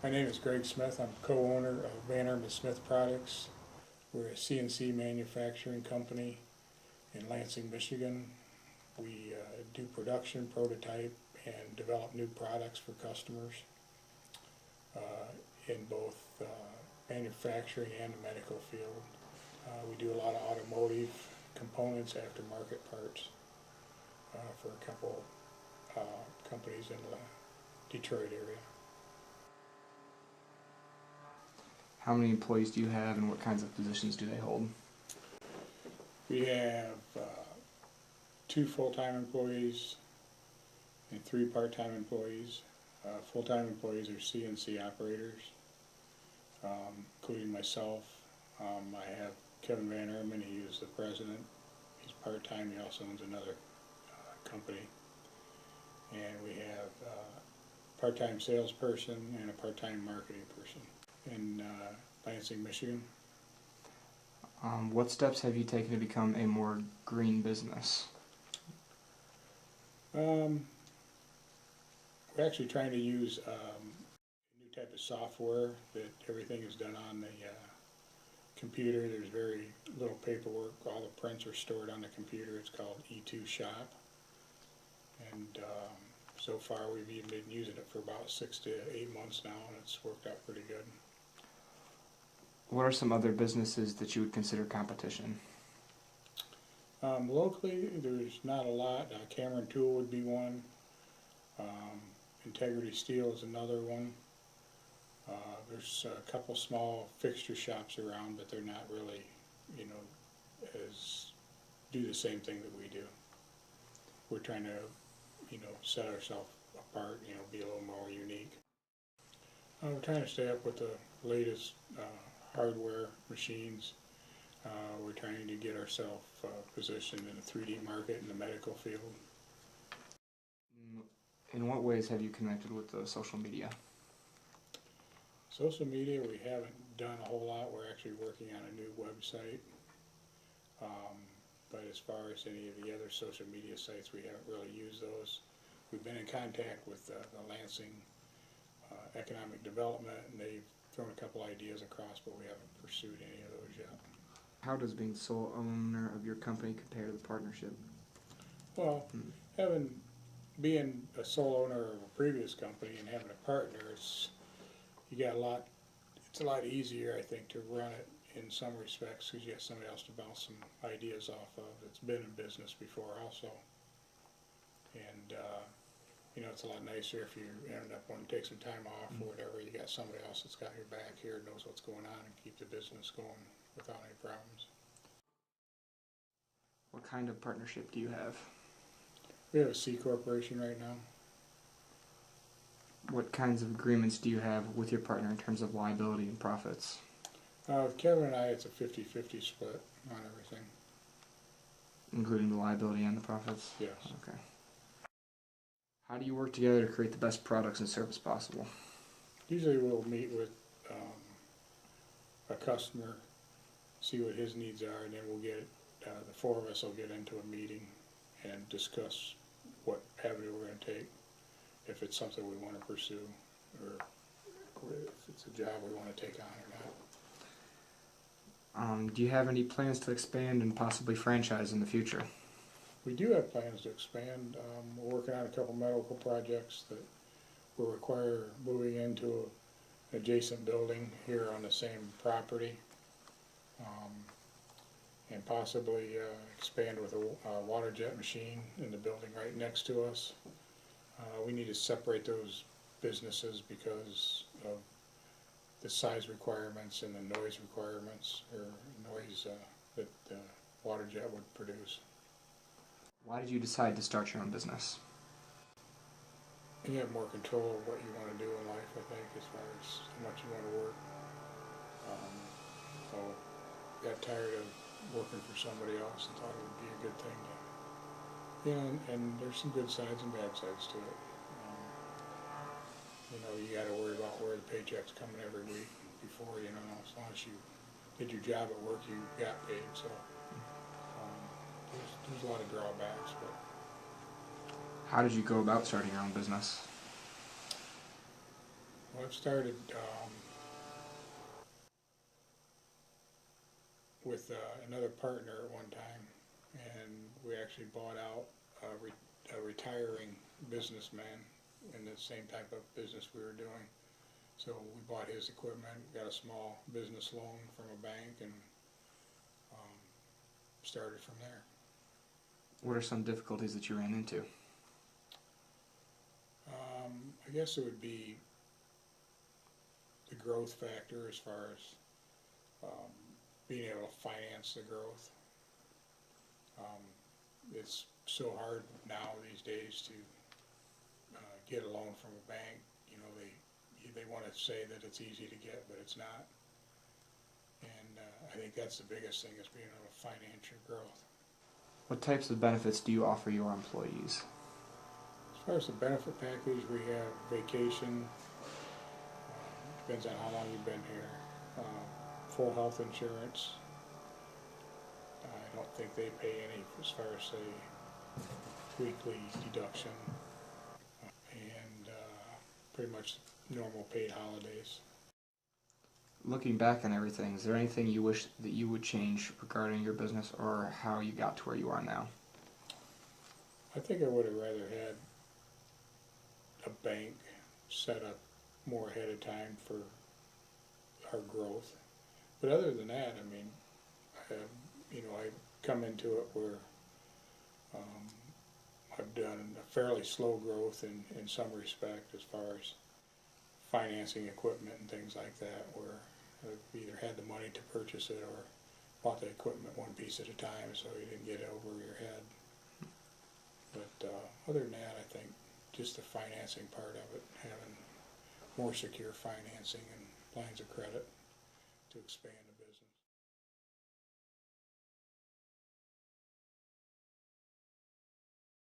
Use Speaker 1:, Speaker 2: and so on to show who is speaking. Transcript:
Speaker 1: My name is Greg Smith. I'm co-owner of Banner Smith Products. We're a CNC manufacturing company in Lansing, Michigan. We do production, prototype, and develop new products for customers in both manufacturing and the medical field. We do a lot of automotive components, aftermarket parts for a couple companies in the Detroit area.
Speaker 2: How many employees do you have, and what kinds of positions do they hold?
Speaker 1: We have 2 full-time employees and 3 part-time employees. Full-time employees are CNC operators, including myself. I have Kevin Van Erman. He is the president. He's part-time. He also owns another company. And we have a part-time salesperson and a part-time marketing person in Lansing, Michigan.
Speaker 2: What steps have you taken to become a more green business?
Speaker 1: We're actually trying to use a new type of software that everything is done on the computer. There's very little paperwork. All the prints are stored on the computer. It's called E2 Shop. And so far we've even been using it for about 6 to 8 months now, and it's worked out pretty good.
Speaker 2: What are some other businesses that you would consider competition?
Speaker 1: Locally, there's not a lot. Cameron Tool would be one. Integrity Steel is another one. There's a couple small fixture shops around, but they're not really, do the same thing that we do. We're trying to, set ourselves apart, be a little more unique. We're trying to stay up with the latest hardware machines. We're trying to get ourselves positioned in the 3D market in the medical field.
Speaker 2: In what ways have you connected with the social media?
Speaker 1: Social media, we haven't done a whole lot. We're actually working on a new website. But as far as any of the other social media sites, we haven't really used those. We've been in contact with the Lansing Economic Development, and they've thrown a couple ideas across, but we haven't pursued any of those yet.
Speaker 2: How does being sole owner of your company compare to the partnership?
Speaker 1: Well, being a sole owner of a previous company and having a partner, it's a lot easier, I think, to run it in some respects because you have somebody else to bounce some ideas off of that's been in business before also. And it's a lot nicer if you end up wanting to take some time off or whatever. You got somebody else that's got your back here, knows what's going on, and keep the business going without any problems.
Speaker 2: What kind of partnership do you have?
Speaker 1: We have a C corporation right now.
Speaker 2: What kinds of agreements do you have with your partner in terms of liability and profits?
Speaker 1: With Kevin and I, it's a 50-50 split on everything.
Speaker 2: Including the liability and the profits?
Speaker 1: Yes.
Speaker 2: Okay. How do you work together to create the best products and service possible?
Speaker 1: Usually we'll meet with a customer, see what his needs are, and then we'll get, the 4 of us will get into a meeting and discuss what avenue we're going to take, if it's something we want to pursue, or if it's a job we want to take on or not.
Speaker 2: Do you have any plans to expand and possibly franchise in the future?
Speaker 1: We do have plans to expand. We're working on a couple medical projects that will require moving into an adjacent building here on the same property, and possibly expand with a water jet machine in the building right next to us. We need to separate those businesses because of the size requirements and the noise requirements, or noise that the water jet would produce.
Speaker 2: Why did you decide to start your own business?
Speaker 1: You have more control of what you want to do in life, I think, as far as how much you want to work. So got tired of working for somebody else and thought it would be a good thing to, and there's some good sides and bad sides to it. You got to worry about where the paycheck's coming every week before, as long as you did your job at work, you got paid. So there's a lot of drawbacks, but.
Speaker 2: How did you go about starting your own business?
Speaker 1: Well, I've started with another partner at one time, and we actually bought out a retiring businessman in the same type of business we were doing. So we bought his equipment, got a small business loan from a bank, and started from there.
Speaker 2: What are some difficulties that you ran into?
Speaker 1: I guess it would be the growth factor as far as being able to finance the growth. It's so hard now these days to get a loan from a bank. You know, they want to say that it's easy to get, but it's not. And I think that's the biggest thing, is being able to finance your growth.
Speaker 2: What types of benefits do you offer your employees?
Speaker 1: As far as the benefit package, we have vacation, depends on how long you've been here, full health insurance. I don't think they pay any as far as, say, weekly deduction, and pretty much normal paid holidays.
Speaker 2: Looking back on everything, is there anything you wish that you would change regarding your business or how you got to where you are now?
Speaker 1: I think I would have rather had a bank set up more ahead of time for our growth. But other than that, I mean, I come into it where I've done a fairly slow growth in some respect as far as financing equipment and things like that, where I've either had the money to purchase it or bought the equipment one piece at a time so you didn't get it over your head. But other than that, I think just the financing part of it, having more secure financing and lines of credit to expand the business.